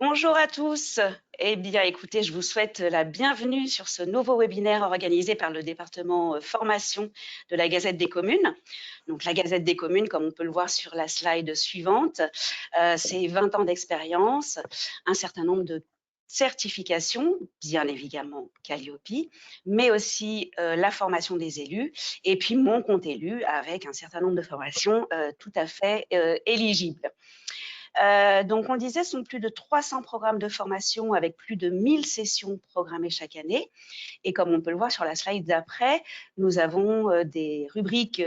Bonjour à tous. Eh bien, écoutez, je vous souhaite la bienvenue sur ce nouveau webinaire organisé par le département formation de la Gazette des communes. Donc, la Gazette des communes, comme on peut le voir sur la slide suivante, c'est 20 ans d'expérience, un certain nombre de certifications, bien évidemment Calliope, mais aussi la formation des élus et puis mon compte élu avec un certain nombre de formations tout à fait éligibles. Donc, on le disait, ce sont plus de 300 programmes de formation avec plus de 1000 sessions programmées chaque année. Et comme on peut le voir sur la slide d'après, nous avons des rubriques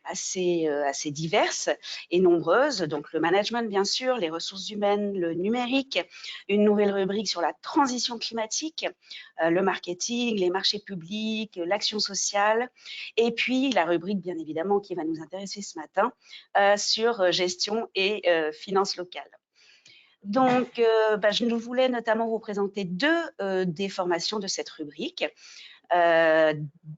assez diverses et nombreuses. Donc, le management, bien sûr, les ressources humaines, le numérique, une nouvelle rubrique sur la transition climatique, le marketing, les marchés publics, l'action sociale, et puis la rubrique, bien évidemment, qui va nous intéresser ce matin, sur gestion et finances locales. Donc, je voulais notamment vous présenter deux des formations de cette rubrique.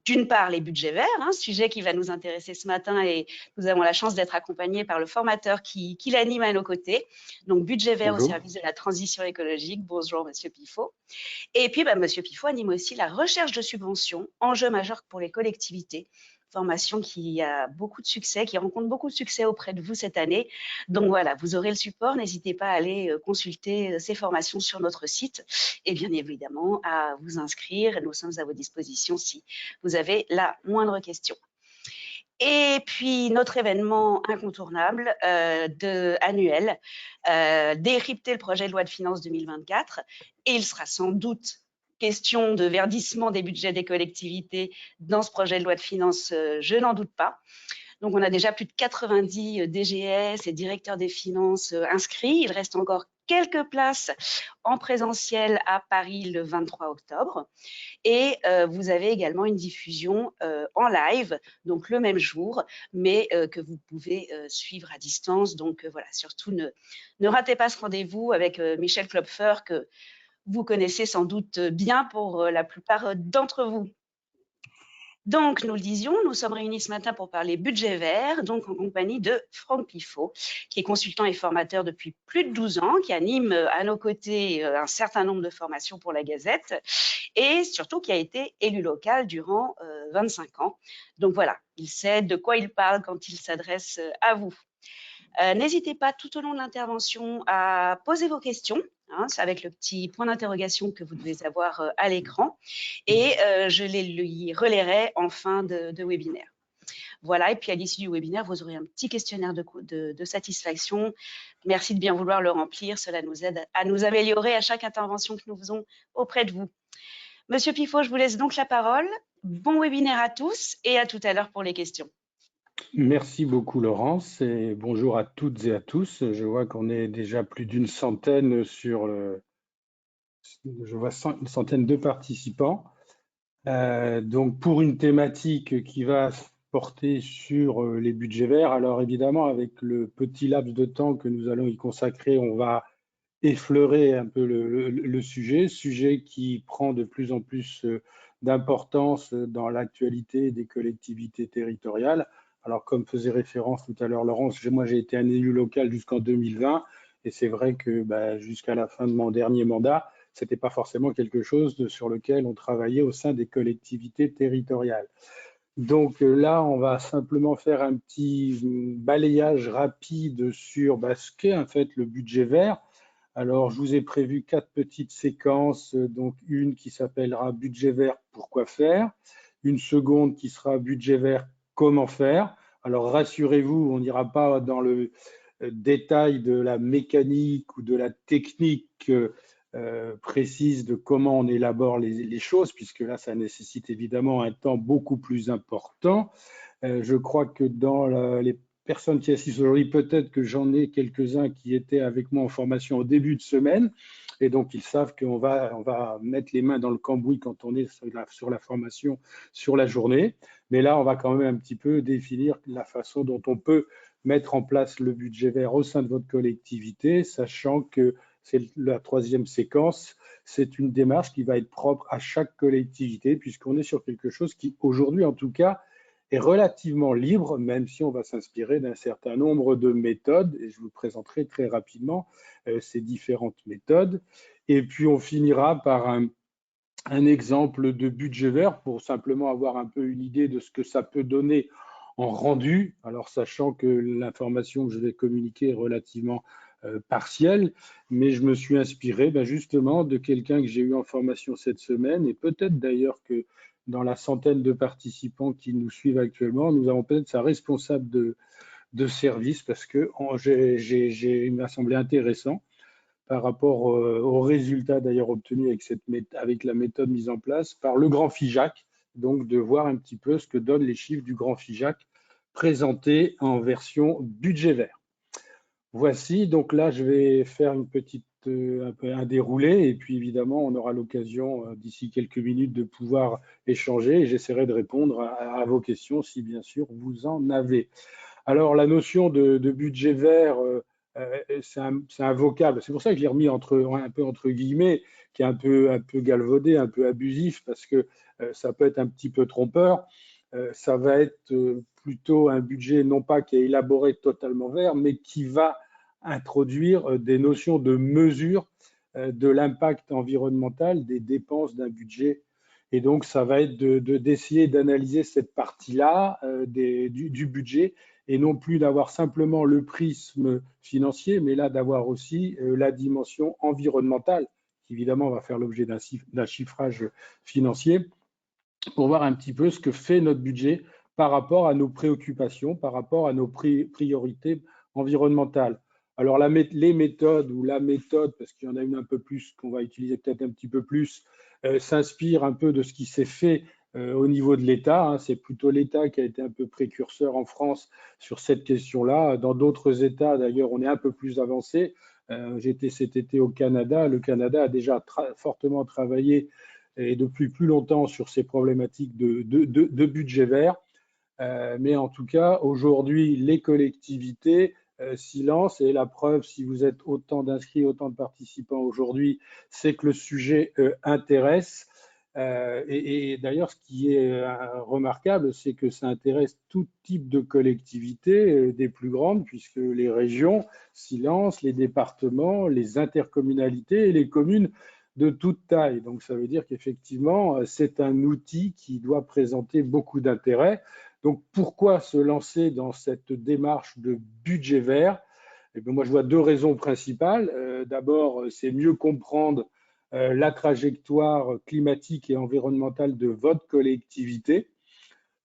D'une part, les budgets verts, sujet qui va nous intéresser ce matin, et nous avons la chance d'être accompagnés par le formateur qui l'anime à nos côtés. Donc, budget vert au Bonjour. service de la transition écologique. Bonjour, Monsieur Pifot. Et puis, Monsieur Pifot anime aussi la recherche de subventions, enjeu majeur pour les collectivités. Formation qui a beaucoup de succès, qui rencontre beaucoup de succès auprès de vous cette année. Donc voilà, vous aurez le support. N'hésitez pas à aller consulter ces formations sur notre site et bien évidemment à vous inscrire. Nous sommes à vos dispositions si vous avez la moindre question. Et puis, notre événement incontournable annuel, décrypter le projet de loi de finances 2024. Et il sera sans doute question de verdissement des budgets des collectivités dans ce projet de loi de finances, je n'en doute pas. Donc, on a déjà plus de 90 DGS et directeurs des finances inscrits. Il reste encore quelques places en présentiel à Paris le 23 octobre. Et vous avez également une diffusion en live, donc le même jour, mais que vous pouvez suivre à distance. Donc voilà, surtout ne ratez pas ce rendez-vous avec Michel Klopfer, que vous connaissez sans doute bien pour la plupart d'entre vous. Donc, nous le disions, nous sommes réunis ce matin pour parler budget vert, donc en compagnie de Franck Pifot, qui est consultant et formateur depuis plus de 12 ans, qui anime à nos côtés un certain nombre de formations pour la Gazette, et surtout qui a été élu local durant 25 ans. Donc voilà, il sait de quoi il parle quand il s'adresse à vous. N'hésitez pas tout au long de l'intervention à poser vos questions, avec le petit point d'interrogation que vous devez avoir à l'écran, et je les lui relayerai en fin de webinaire. Voilà, et puis à l'issue du webinaire, vous aurez un petit questionnaire de satisfaction. Merci de bien vouloir le remplir, cela nous aide à nous améliorer à chaque intervention que nous faisons auprès de vous. Monsieur Pifot, je vous laisse donc la parole. Bon webinaire à tous et à tout à l'heure pour les questions. Merci beaucoup Laurence et bonjour à toutes et à tous. Je vois qu'on est déjà plus d'une centaine une centaine de participants. Donc pour une thématique qui va porter sur les budgets verts, alors évidemment avec le petit laps de temps que nous allons y consacrer, on va effleurer un peu le sujet qui prend de plus en plus d'importance dans l'actualité des collectivités territoriales. Alors, comme faisait référence tout à l'heure Laurence, moi j'ai été un élu local jusqu'en 2020 et c'est vrai que jusqu'à la fin de mon dernier mandat, ce n'était pas forcément quelque chose sur lequel on travaillait au sein des collectivités territoriales. Donc là, on va simplement faire un petit balayage rapide sur ce qu'est en fait le budget vert. Alors, je vous ai prévu 4 petites séquences, donc une qui s'appellera budget vert, pourquoi faire, une seconde qui sera budget vert, comment faire. Alors, rassurez-vous, on n'ira pas dans le détail de la mécanique ou de la technique précise de comment on élabore les choses, puisque là, ça nécessite évidemment un temps beaucoup plus important. Je crois que dans les personnes qui assistent aujourd'hui, peut-être que j'en ai quelques-uns qui étaient avec moi en formation au début de semaine, et donc ils savent qu'on va mettre les mains dans le cambouis quand on est sur la formation sur la journée. Mais là, on va quand même un petit peu définir la façon dont on peut mettre en place le budget vert au sein de votre collectivité, sachant que c'est la troisième séquence, c'est une démarche qui va être propre à chaque collectivité, puisqu'on est sur quelque chose qui, aujourd'hui en tout cas, est relativement libre, même si on va s'inspirer d'un certain nombre de méthodes, et je vous présenterai très rapidement ces différentes méthodes. Et puis on finira par un exemple de budget vert pour simplement avoir un peu une idée de ce que ça peut donner en rendu, alors sachant que l'information que je vais communiquer est relativement partielle, mais je me suis inspiré justement de quelqu'un que j'ai eu en formation cette semaine, et peut-être d'ailleurs que dans la centaine de participants qui nous suivent actuellement, nous avons peut-être sa responsable de service, parce que il m'a semblé intéressant par rapport aux résultats d'ailleurs obtenus avec la méthode mise en place par le grand FIJAC, donc de voir un petit peu ce que donnent les chiffres du grand FIJAC présentés en version budget vert. Voici, donc là je vais faire un déroulé, et puis évidemment on aura l'occasion d'ici quelques minutes de pouvoir échanger, et j'essaierai de répondre à vos questions si bien sûr vous en avez. Alors, la notion de budget vert, c'est un vocable. C'est pour ça que je l'ai remis un peu entre guillemets, qui est un peu galvaudé, un peu abusif, parce que ça peut être un petit peu trompeur. Ça va être plutôt un budget, non pas qui est élaboré totalement vert, mais qui va introduire des notions de mesure de l'impact environnemental des dépenses d'un budget. Et donc, ça va être d'essayer d'analyser cette partie-là du budget, et non plus d'avoir simplement le prisme financier, mais là d'avoir aussi la dimension environnementale, qui évidemment va faire l'objet d'un chiffrage financier, pour voir un petit peu ce que fait notre budget par rapport à nos préoccupations, par rapport à nos priorités environnementales. Alors les méthodes, ou la méthode, parce qu'il y en a une un peu plus qu'on va utiliser peut-être un petit peu plus, s'inspire un peu de ce qui s'est fait au niveau de l'État. C'est plutôt l'État qui a été un peu précurseur en France sur cette question-là. Dans d'autres États, d'ailleurs, on est un peu plus avancé. J'étais cet été au Canada. Le Canada a déjà fortement travaillé, et depuis plus longtemps, sur ces problématiques de budget vert. Mais en tout cas, aujourd'hui, les collectivités s'y lancent, et la preuve, si vous êtes autant d'inscrits, autant de participants aujourd'hui, c'est que le sujet intéresse. Et d'ailleurs, ce qui est remarquable, c'est que ça intéresse tout type de collectivités, des plus grandes, puisque les régions s'y lancent, les départements, les intercommunalités et les communes de toute taille. Donc, ça veut dire qu'effectivement, c'est un outil qui doit présenter beaucoup d'intérêt. Donc, pourquoi se lancer dans cette démarche de budget vert? Eh bien, moi, je vois deux raisons principales. D'abord, c'est mieux comprendre la trajectoire climatique et environnementale de votre collectivité,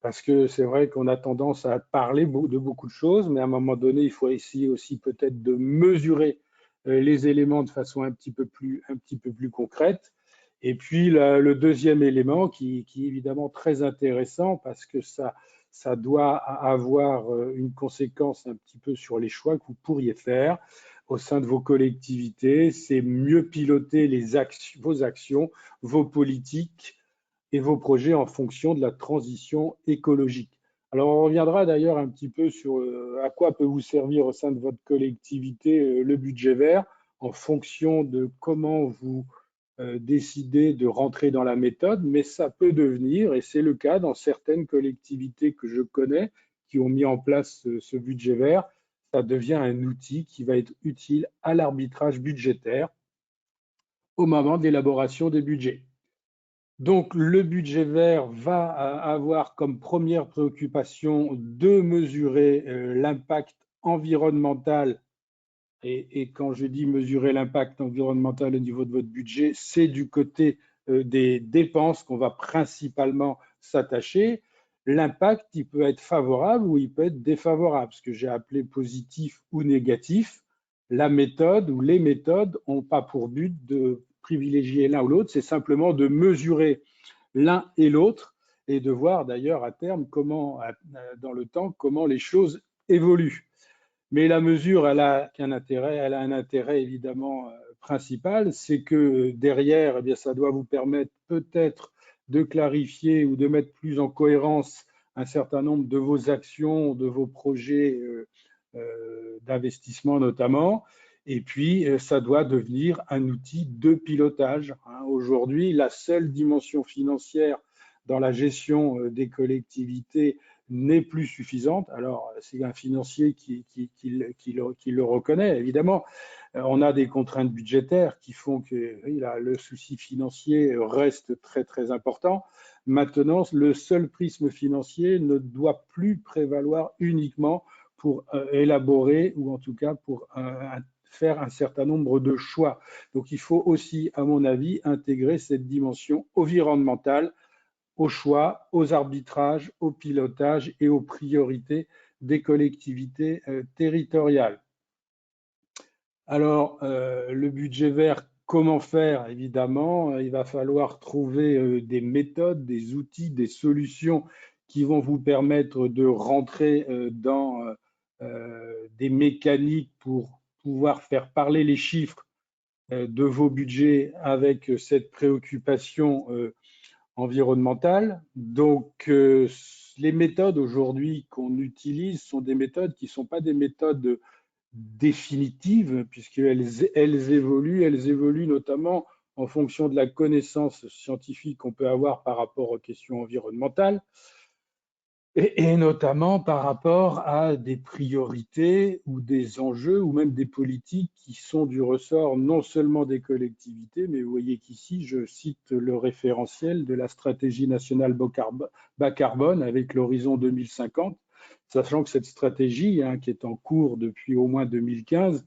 parce que c'est vrai qu'on a tendance à parler de beaucoup de choses, mais à un moment donné, il faut essayer aussi peut-être de mesurer les éléments de façon un petit peu plus concrète. Et puis, le deuxième élément qui est évidemment très intéressant, parce que ça doit avoir une conséquence un petit peu sur les choix que vous pourriez faire au sein de vos collectivités, c'est mieux piloter vos actions, vos politiques et vos projets en fonction de la transition écologique. Alors, on reviendra d'ailleurs un petit peu sur à quoi peut vous servir au sein de votre collectivité le budget vert, en fonction de comment vous décidez de rentrer dans la méthode, mais ça peut devenir, et c'est le cas dans certaines collectivités que je connais, qui ont mis en place ce budget vert, ça devient un outil qui va être utile à l'arbitrage budgétaire au moment de l'élaboration des budgets. Donc, le budget vert va avoir comme première préoccupation de mesurer l'impact environnemental. Et quand je dis mesurer l'impact environnemental au niveau de votre budget, c'est du côté des dépenses qu'on va principalement s'attacher. L'impact, il peut être favorable ou il peut être défavorable, ce que j'ai appelé positif ou négatif. La méthode ou les méthodes n'ont pas pour but de privilégier l'un ou l'autre, c'est simplement de mesurer l'un et l'autre, et de voir d'ailleurs à terme comment, dans le temps, comment les choses évoluent. Mais la mesure, elle a un intérêt évidemment principal, c'est que derrière, eh bien, ça doit vous permettre peut-être de clarifier ou de mettre plus en cohérence un certain nombre de vos actions, de vos projets d'investissement notamment. Et puis, ça doit devenir un outil de pilotage. Aujourd'hui, la seule dimension financière dans la gestion des collectivités n'est plus suffisante. Alors, c'est un financier qui le reconnaît, évidemment. On a des contraintes budgétaires qui font que oui, là, le souci financier reste très, très important. Maintenant, le seul prisme financier ne doit plus prévaloir uniquement pour élaborer ou en tout cas pour faire un certain nombre de choix. Donc, il faut aussi, à mon avis, intégrer cette dimension environnementale aux choix, aux arbitrages, au pilotage et aux priorités des collectivités territoriales. Alors, le budget vert, comment faire? Évidemment, il va falloir trouver des méthodes, des outils, des solutions qui vont vous permettre de rentrer dans des mécaniques pour pouvoir faire parler les chiffres de vos budgets avec cette préoccupation environnementale. Donc, les méthodes aujourd'hui qu'on utilise sont des méthodes qui ne sont pas des méthodes définitives, puisqu'elles évoluent notamment en fonction de la connaissance scientifique qu'on peut avoir par rapport aux questions environnementales. Et notamment par rapport à des priorités ou des enjeux ou même des politiques qui sont du ressort non seulement des collectivités, mais vous voyez qu'ici, je cite le référentiel de la stratégie nationale bas carbone avec l'horizon 2050, sachant que cette stratégie, qui est en cours depuis au moins 2015,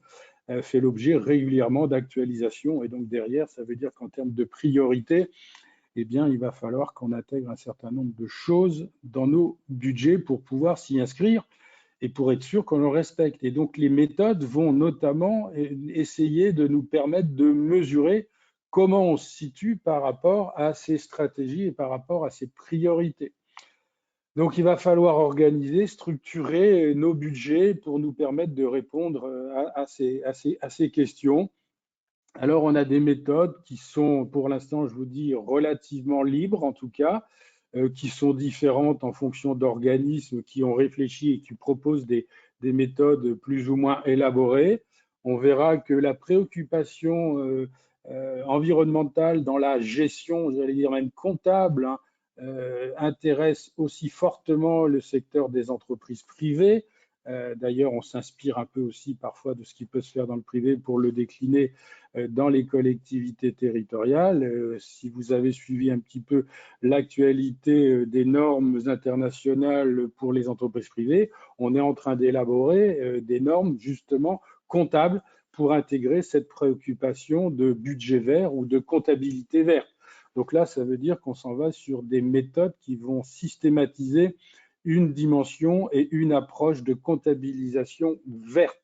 fait l'objet régulièrement d'actualisation. Et donc derrière, ça veut dire qu'en termes de priorité, eh bien, il va falloir qu'on intègre un certain nombre de choses dans nos budgets pour pouvoir s'y inscrire et pour être sûr qu'on le respecte. Et donc, les méthodes vont notamment essayer de nous permettre de mesurer comment on se situe par rapport à ces stratégies et par rapport à ces priorités. Donc, il va falloir organiser, structurer nos budgets pour nous permettre de répondre à ces questions. Alors, on a des méthodes qui sont, pour l'instant, je vous dis, relativement libres, en tout cas, qui sont différentes en fonction d'organismes qui ont réfléchi et qui proposent des méthodes plus ou moins élaborées. On verra que la préoccupation environnementale dans la gestion, j'allais dire même comptable, intéresse aussi fortement le secteur des entreprises privées. D'ailleurs, on s'inspire un peu aussi parfois de ce qui peut se faire dans le privé pour le décliner dans les collectivités territoriales. Si vous avez suivi un petit peu l'actualité des normes internationales pour les entreprises privées, on est en train d'élaborer des normes justement comptables pour intégrer cette préoccupation de budget vert ou de comptabilité verte. Donc là, ça veut dire qu'on s'en va sur des méthodes qui vont systématiser une dimension et une approche de comptabilisation verte.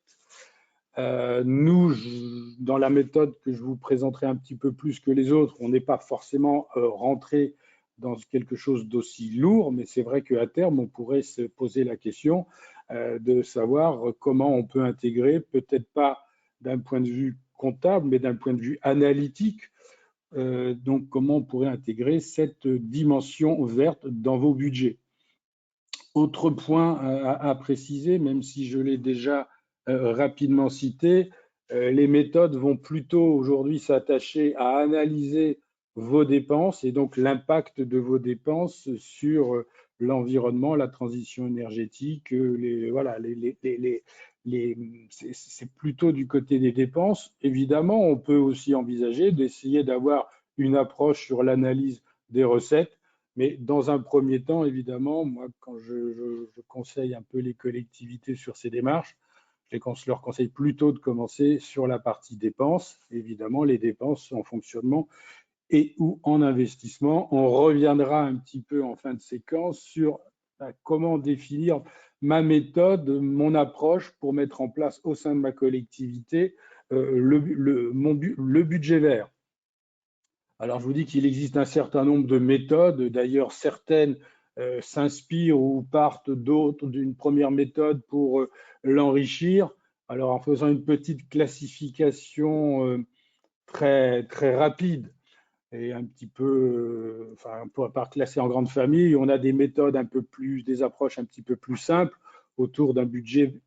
Nous, dans la méthode que je vous présenterai un petit peu plus que les autres, on n'est pas forcément rentré dans quelque chose d'aussi lourd, mais c'est vrai qu'à terme, on pourrait se poser la question de savoir comment on peut intégrer, peut-être pas d'un point de vue comptable, mais d'un point de vue analytique, donc comment on pourrait intégrer cette dimension verte dans vos budgets. Autre point à préciser, même si je l'ai déjà rapidement cité, les méthodes vont plutôt aujourd'hui s'attacher à analyser vos dépenses et donc l'impact de vos dépenses sur l'environnement, la transition énergétique, c'est plutôt du côté des dépenses. Évidemment, on peut aussi envisager d'essayer d'avoir une approche sur l'analyse des recettes. Mais dans un premier temps, évidemment, moi, quand je conseille un peu les collectivités sur ces démarches, je leur conseille plutôt de commencer sur la partie dépenses. Évidemment, les dépenses en fonctionnement et ou en investissement. On reviendra un petit peu en fin de séquence sur comment définir ma méthode, mon approche pour mettre en place au sein de ma collectivité le budget vert. Alors, je vous dis qu'il existe un certain nombre de méthodes. D'ailleurs, certaines s'inspirent ou partent d'autres d'une première méthode pour l'enrichir. Alors, en faisant une petite classification très, très rapide et un petit peu, enfin, par classer en grande famille, on a des méthodes un peu plus, des approches un petit peu plus simples autour d'un budget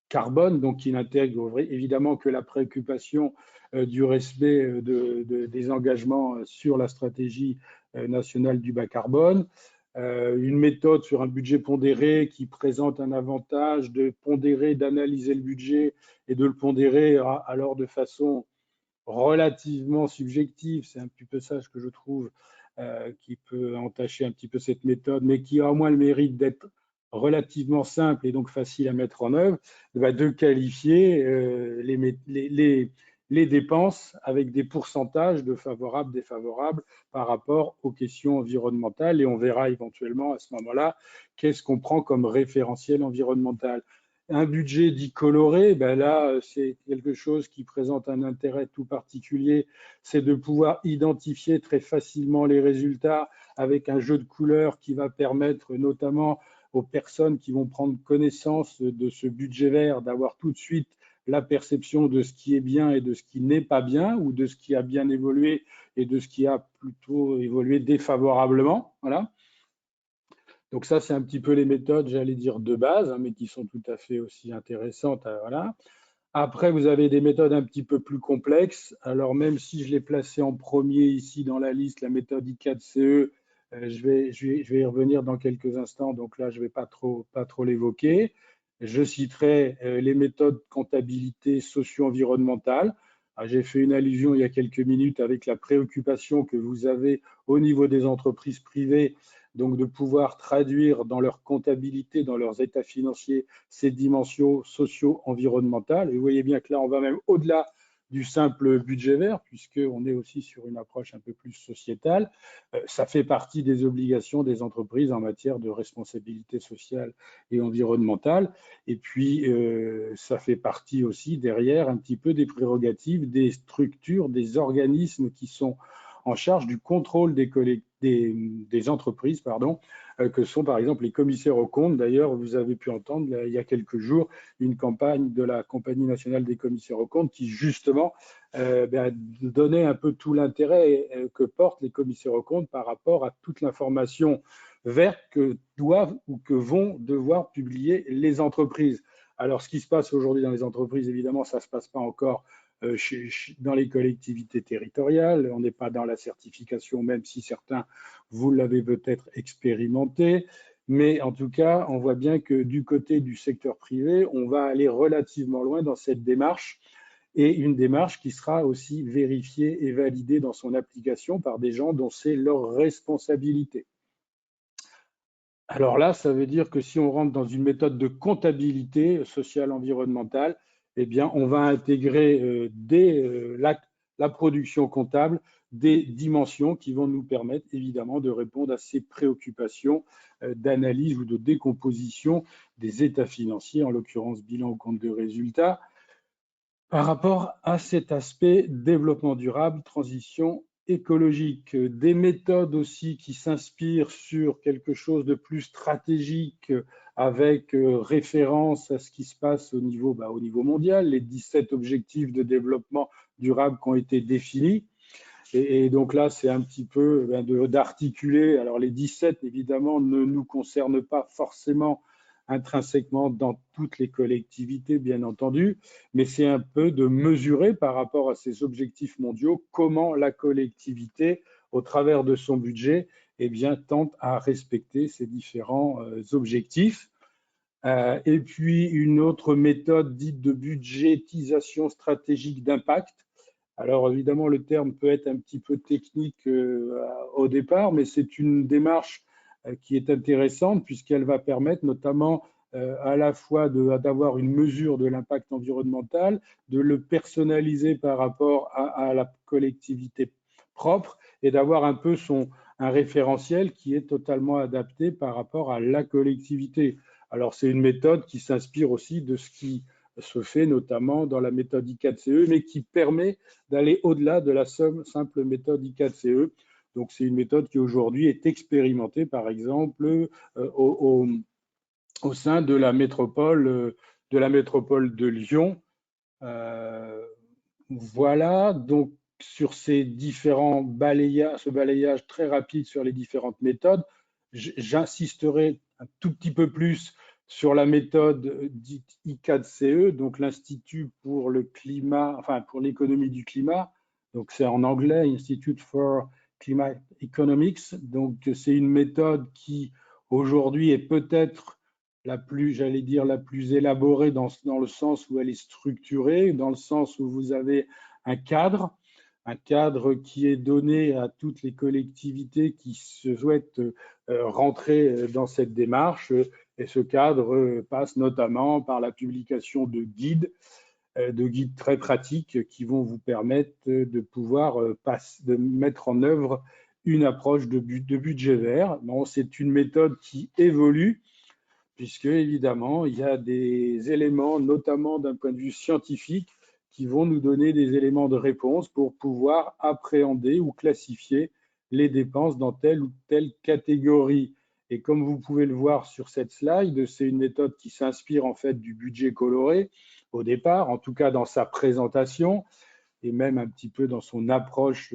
carbone, donc qui n'intègre évidemment que la préoccupation du respect des engagements sur la stratégie nationale du bas carbone. une méthode sur un budget pondéré qui présente un avantage de pondérer, d'analyser le budget et de le pondérer alors de façon relativement subjective. C'est un petit peu ça que je trouve qui peut entacher un petit peu cette méthode, mais qui a au moins le mérite d'être relativement simple et donc facile à mettre en œuvre, de qualifier les dépenses avec des pourcentages de favorables, défavorables par rapport aux questions environnementales. Et on verra éventuellement à ce moment-là qu'est-ce qu'on prend comme référentiel environnemental. Un budget dit coloré, ben là, c'est quelque chose qui présente un intérêt tout particulier, c'est de pouvoir identifier très facilement les résultats avec un jeu de couleurs qui va permettre notamment aux personnes qui vont prendre connaissance de ce budget vert d'avoir tout de suite la perception de ce qui est bien et de ce qui n'est pas bien, ou de ce qui a bien évolué et de ce qui a plutôt évolué défavorablement. Voilà. Donc ça, c'est un petit peu les méthodes, j'allais dire, de base, hein, mais qui sont tout à fait aussi intéressantes. Voilà. Après, vous avez des méthodes un petit peu plus complexes. Alors, même si je l'ai placé en premier ici dans la liste, la méthode I4CE, je vais y revenir dans quelques instants, donc là, je ne vais pas trop l'évoquer. Je citerai les méthodes comptabilité socio-environnementale. J'ai fait une allusion il y a quelques minutes avec la préoccupation que vous avez au niveau des entreprises privées, donc de pouvoir traduire dans leur comptabilité, dans leurs états financiers, ces dimensions socio-environnementales. Et vous voyez bien que là, on va même au-delà du simple budget vert, puisqu'on est aussi sur une approche un peu plus sociétale. Ça fait partie des obligations des entreprises en matière de responsabilité sociale et environnementale. Et puis, ça fait partie aussi derrière un petit peu des prérogatives des structures, des organismes qui sont en charge du contrôle des entreprises, pardon, que sont par exemple les commissaires aux comptes. D'ailleurs, vous avez pu entendre là, il y a quelques jours une campagne de la Compagnie nationale des commissaires aux comptes qui justement donnait un peu tout l'intérêt que portent les commissaires aux comptes par rapport à toute l'information verte que doivent ou que vont devoir publier les entreprises. Alors, ce qui se passe aujourd'hui dans les entreprises, évidemment, ça ne se passe pas encore dans les collectivités territoriales. On n'est pas dans la certification, même si certains, vous l'avez peut-être expérimenté. Mais en tout cas, on voit bien que du côté du secteur privé, on va aller relativement loin dans cette démarche, et une démarche qui sera aussi vérifiée et validée dans son application par des gens dont c'est leur responsabilité. Alors là, ça veut dire que si on rentre dans une méthode de comptabilité sociale environnementale, eh bien, on va intégrer dès la production comptable des dimensions qui vont nous permettre évidemment de répondre à ces préoccupations d'analyse ou de décomposition des états financiers, en l'occurrence bilan ou compte de résultats, par rapport à cet aspect développement durable, transition écologique. Des méthodes aussi qui s'inspirent sur quelque chose de plus stratégique avec référence à ce qui se passe au niveau mondial, les 17 objectifs de développement durable qui ont été définis. Et donc là, c'est un petit peu d'articuler. Alors les 17, évidemment, ne nous concernent pas forcément intrinsèquement dans toutes les collectivités, bien entendu, mais c'est un peu de mesurer par rapport à ces objectifs mondiaux comment la collectivité, au travers de son budget, eh bien, tente à respecter ces différents objectifs. Et puis une autre méthode dite de budgétisation stratégique d'impact. Alors évidemment, le terme peut être un petit peu technique au départ, mais c'est une démarche qui est intéressante puisqu'elle va permettre notamment à la fois d'avoir une mesure de l'impact environnemental, de le personnaliser par rapport à la collectivité propre et d'avoir un peu un référentiel qui est totalement adapté par rapport à la collectivité. Alors c'est une méthode qui s'inspire aussi de ce qui se fait notamment dans la méthode I4CE, mais qui permet d'aller au-delà de la simple méthode I4CE. Donc, c'est une méthode qui aujourd'hui est expérimentée, par exemple, au sein de la métropole de Lyon. Voilà, donc sur ces différents ce balayage très rapide sur les différentes méthodes, j'insisterai un tout petit peu plus sur la méthode dite I4CE, donc l'Institut pour le climat, enfin pour l'économie du climat, donc c'est en anglais, Institute for Climate Economics. Donc, c'est une méthode qui, aujourd'hui, est peut-être la plus, j'allais dire, la plus élaborée dans le sens où elle est structurée, dans le sens où vous avez un cadre qui est donné à toutes les collectivités qui se souhaitent rentrer dans cette démarche. Et ce cadre passe notamment par la publication de guides très pratiques qui vont vous permettre de pouvoir de mettre en œuvre une approche de budget vert. Bon, c'est une méthode qui évolue, puisque évidemment, il y a des éléments, notamment d'un point de vue scientifique, qui vont nous donner des éléments de réponse pour pouvoir appréhender ou classifier les dépenses dans telle ou telle catégorie. Et comme vous pouvez le voir sur cette slide, c'est une méthode qui s'inspire en fait du budget coloré au départ, en tout cas dans sa présentation et même un petit peu dans son approche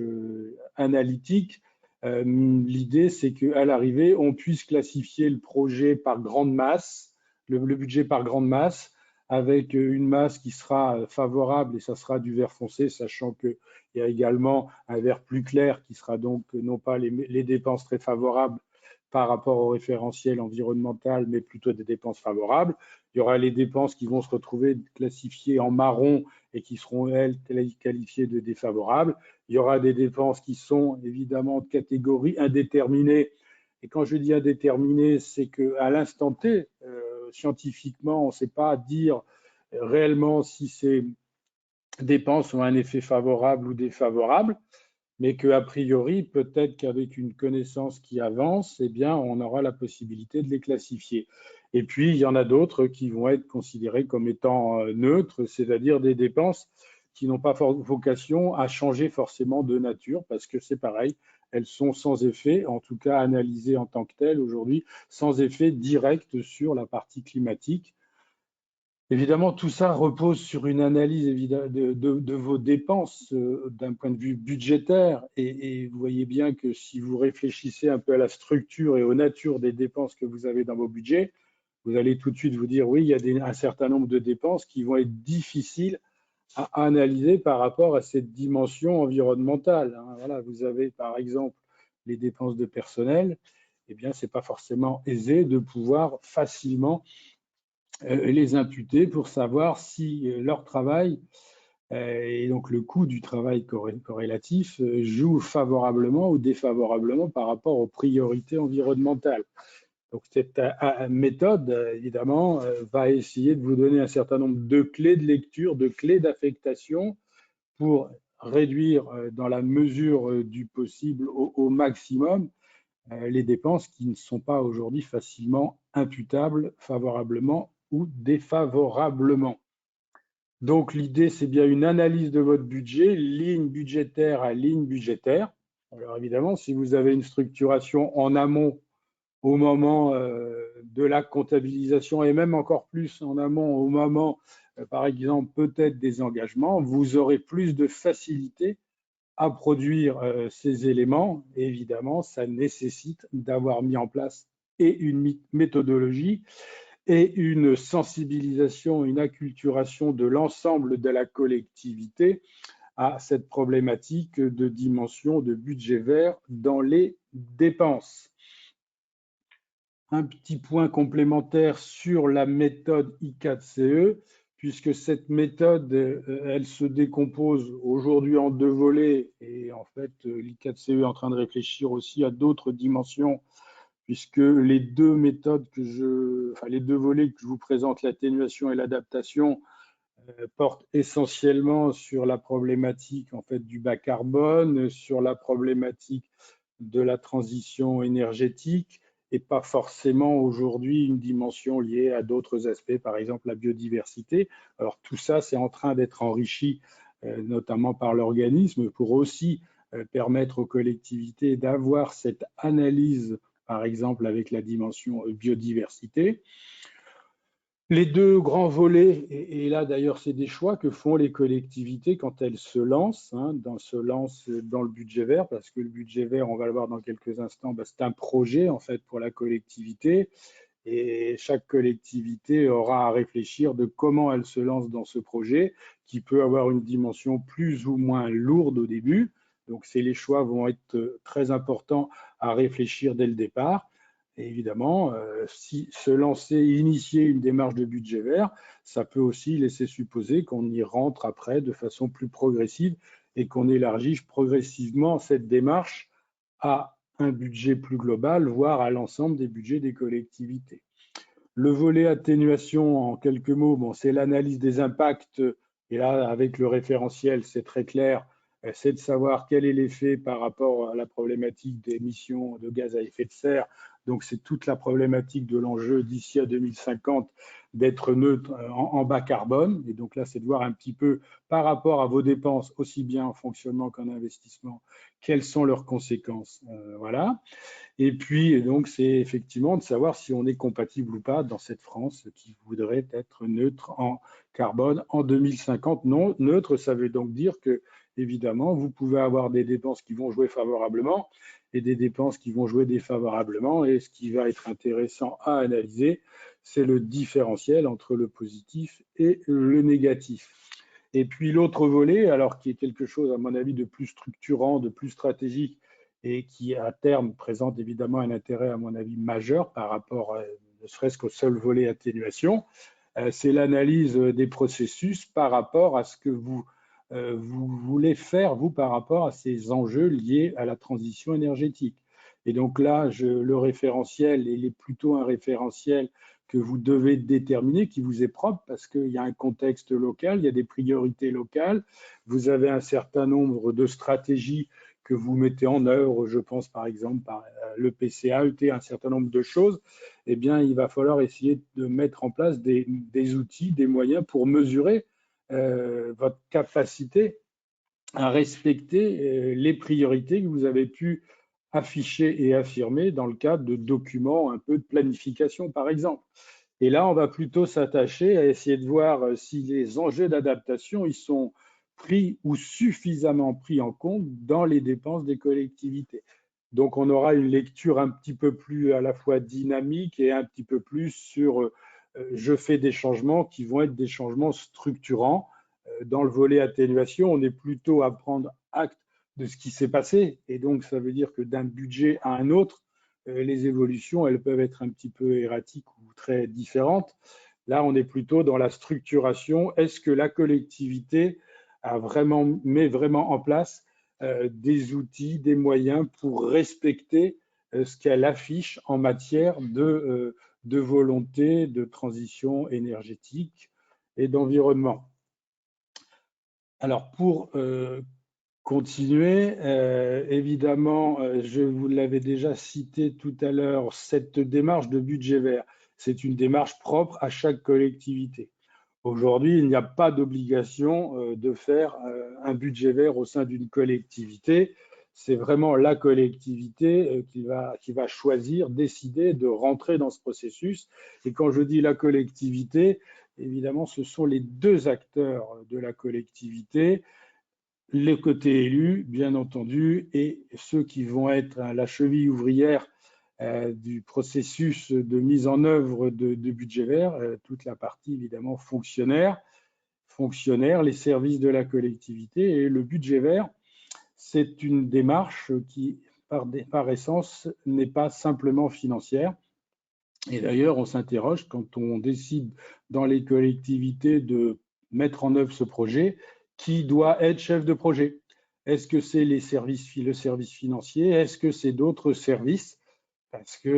analytique. L'idée, c'est qu'à l'arrivée, on puisse classifier le projet par grande masse, le budget par grande masse, avec une masse qui sera favorable, et ça sera du vert foncé, sachant qu'il y a également un vert plus clair qui sera donc non pas les dépenses très favorables par rapport au référentiel environnemental, mais plutôt des dépenses favorables. Il y aura les dépenses qui vont se retrouver classifiées en marron et qui seront, elles, qualifiées de défavorables. Il y aura des dépenses qui sont évidemment de catégorie indéterminée. Et quand je dis indéterminée, c'est qu'à l'instant T, scientifiquement, on ne sait pas dire réellement si ces dépenses ont un effet favorable ou défavorable, mais qu'a priori, peut-être qu'avec une connaissance qui avance, eh bien, on aura la possibilité de les classifier. Et puis, il y en a d'autres qui vont être considérées comme étant neutres, c'est-à-dire des dépenses qui n'ont pas vocation à changer forcément de nature, parce que c'est pareil, elles sont sans effet, en tout cas analysées en tant que telles aujourd'hui, sans effet direct sur la partie climatique. Évidemment, tout ça repose sur une analyse de vos dépenses d'un point de vue budgétaire. Et vous voyez bien que si vous réfléchissez un peu à la structure et aux natures des dépenses que vous avez dans vos budgets, vous allez tout de suite vous dire, oui, il y a un certain nombre de dépenses qui vont être difficiles à analyser par rapport à cette dimension environnementale. Voilà, vous avez par exemple les dépenses de personnel. Eh bien, ce n'est pas forcément aisé de pouvoir facilement les imputer pour savoir si leur travail et donc le coût du travail corrélatif joue favorablement ou défavorablement par rapport aux priorités environnementales. Donc cette méthode, évidemment, va essayer de vous donner un certain nombre de clés de lecture, de clés d'affectation pour réduire dans la mesure du possible au maximum les dépenses qui ne sont pas aujourd'hui facilement imputables favorablement ou défavorablement. Donc l'idée, c'est bien une analyse de votre budget, ligne budgétaire à ligne budgétaire. Alors évidemment, si vous avez une structuration en amont au moment de la comptabilisation et même encore plus en amont au moment, par exemple, peut-être des engagements, vous aurez plus de facilité à produire ces éléments. Et évidemment, ça nécessite d'avoir mis en place et une méthodologie et une sensibilisation, une acculturation de l'ensemble de la collectivité à cette problématique de dimension de budget vert dans les dépenses. Un petit point complémentaire sur la méthode I4CE, puisque cette méthode, elle se décompose aujourd'hui en deux volets, et en fait, l'I4CE est en train de réfléchir aussi à d'autres dimensions, puisque les deux méthodes les deux volets que je vous présente, l'atténuation et l'adaptation, portent essentiellement sur la problématique en fait du bas carbone, sur la problématique de la transition énergétique, et pas forcément aujourd'hui une dimension liée à d'autres aspects, par exemple la biodiversité. Alors tout ça, c'est en train d'être enrichi, notamment par l'organisme, pour aussi permettre aux collectivités d'avoir cette analyse, par exemple avec la dimension biodiversité. Les deux grands volets, et là d'ailleurs c'est des choix que font les collectivités quand elles se lancent, dans le budget vert, parce que le budget vert, on va le voir dans quelques instants, c'est un projet en fait pour la collectivité, et chaque collectivité aura à réfléchir de comment elle se lance dans ce projet, qui peut avoir une dimension plus ou moins lourde au début. Donc, les choix vont être très importants à réfléchir dès le départ. Et évidemment, si se lancer, initier une démarche de budget vert, ça peut aussi laisser supposer qu'on y rentre après de façon plus progressive et qu'on élargisse progressivement cette démarche à un budget plus global, voire à l'ensemble des budgets des collectivités. Le volet atténuation, en quelques mots, bon, c'est l'analyse des impacts. Et là, avec le référentiel, c'est très clair, c'est de savoir quel est l'effet par rapport à la problématique des émissions de gaz à effet de serre. Donc, c'est toute la problématique de l'enjeu d'ici à 2050 d'être neutre en bas carbone. Et donc là, c'est de voir un petit peu par rapport à vos dépenses, aussi bien en fonctionnement qu'en investissement, quelles sont leurs conséquences. Voilà. Et puis, donc, c'est effectivement de savoir si on est compatible ou pas dans cette France qui voudrait être neutre en carbone en 2050. Non, neutre, ça veut donc dire que, évidemment, vous pouvez avoir des dépenses qui vont jouer favorablement et des dépenses qui vont jouer défavorablement. Et ce qui va être intéressant à analyser, c'est le différentiel entre le positif et le négatif. Et puis l'autre volet, alors qui est quelque chose, à mon avis, de plus structurant, de plus stratégique, et qui à terme présente évidemment un intérêt à mon avis majeur par rapport ne serait-ce qu'au seul volet atténuation, c'est l'analyse des processus par rapport à ce que vous voulez faire vous par rapport à ces enjeux liés à la transition énergétique. Et donc là, le référentiel, il est plutôt un référentiel que vous devez déterminer, qui vous est propre, parce qu'il y a un contexte local, il y a des priorités locales, vous avez un certain nombre de stratégies que vous mettez en œuvre, je pense par exemple par le PCAET, un certain nombre de choses, eh bien, il va falloir essayer de mettre en place des outils, des moyens pour mesurer votre capacité à respecter les priorités que vous avez pu afficher et affirmer dans le cadre de documents un peu de planification, par exemple. Et là, on va plutôt s'attacher à essayer de voir si les enjeux d'adaptation ils sont pris ou suffisamment pris en compte dans les dépenses des collectivités. Donc, on aura une lecture un petit peu plus à la fois dynamique et un petit peu plus sur je fais des changements qui vont être des changements structurants. Dans le volet atténuation, on est plutôt à prendre acte de ce qui s'est passé. Et donc, ça veut dire que d'un budget à un autre, les évolutions, elles peuvent être un petit peu erratiques ou très différentes. Là, on est plutôt dans la structuration. Est-ce que la collectivité met vraiment en place des outils, des moyens pour respecter ce qu'elle affiche en matière de volonté de transition énergétique et d'environnement? Alors, pour continuer, évidemment, je vous l'avais déjà cité tout à l'heure, cette démarche de budget vert, c'est une démarche propre à chaque collectivité. Aujourd'hui, il n'y a pas d'obligation de faire un budget vert au sein d'une collectivité. C'est vraiment la collectivité qui va choisir, décider de rentrer dans ce processus. Et quand je dis la collectivité, évidemment, ce sont les deux acteurs de la collectivité, les côtés élus, bien entendu, et ceux qui vont être la cheville ouvrière du processus de mise en œuvre de budget vert, toute la partie évidemment fonctionnaire, les services de la collectivité. Et le budget vert, c'est une démarche qui, par essence, n'est pas simplement financière. Et d'ailleurs, on s'interroge quand on décide dans les collectivités de mettre en œuvre ce projet, qui doit être chef de projet? Est-ce que c'est le service financier? Est-ce que c'est d'autres services? Parce que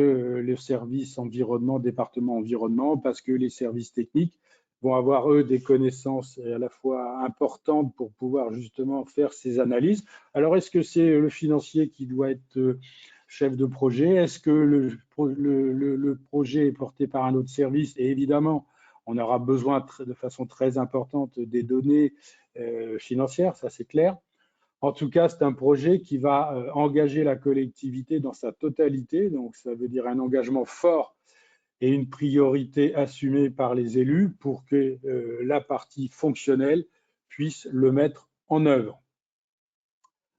le service environnement, département environnement, parce que les services techniques vont avoir, eux, des connaissances à la fois importantes pour pouvoir justement faire ces analyses. Alors, est-ce que c'est le financier qui doit être chef de projet? Est-ce que le projet est porté par un autre service? Et évidemment, on aura besoin de façon très importante des données financières, ça c'est clair. En tout cas, c'est un projet qui va engager la collectivité dans sa totalité, donc ça veut dire un engagement fort et une priorité assumée par les élus pour que la partie fonctionnelle puisse le mettre en œuvre.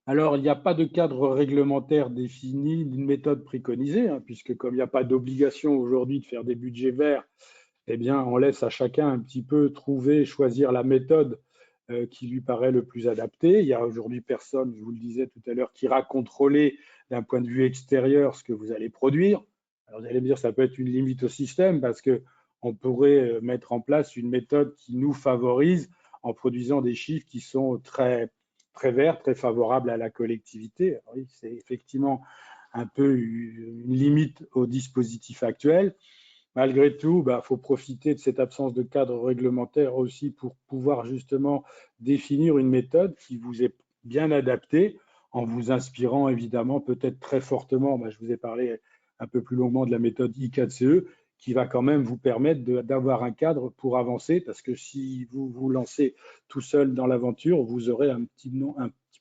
Alors, il n'y a pas de cadre réglementaire défini, d'une méthode préconisée, hein, puisque comme il n'y a pas d'obligation aujourd'hui de faire des budgets verts, eh bien, on laisse à chacun un petit peu trouver, choisir la méthode qui lui paraît le plus adapté. Il y a aujourd'hui personne, je vous le disais tout à l'heure, qui ira contrôler d'un point de vue extérieur ce que vous allez produire. Alors vous allez me dire, ça peut être une limite au système parce qu'on pourrait mettre en place une méthode qui nous favorise en produisant des chiffres qui sont très, très verts, très favorables à la collectivité. Oui, c'est effectivement un peu une limite au dispositif actuel. Malgré tout, il faut profiter de cette absence de cadre réglementaire aussi pour pouvoir justement définir une méthode qui vous est bien adaptée en vous inspirant évidemment peut-être très fortement. Je vous ai parlé un peu plus longuement de la méthode I4CE qui va quand même vous permettre d'avoir un cadre pour avancer parce que si vous vous lancez tout seul dans l'aventure, vous aurez un petit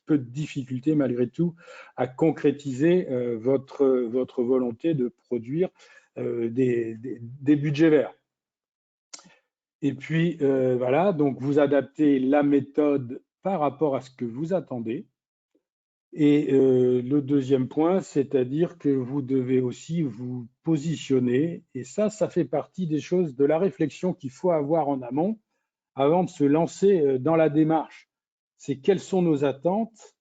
peu de difficulté malgré tout à concrétiser votre volonté de produire des budgets verts. Et puis, voilà, donc vous adaptez la méthode par rapport à ce que vous attendez. Et le deuxième point, c'est-à-dire que vous devez aussi vous positionner. Et ça fait partie des choses de la réflexion qu'il faut avoir en amont avant de se lancer dans la démarche. C'est quelles sont nos attentes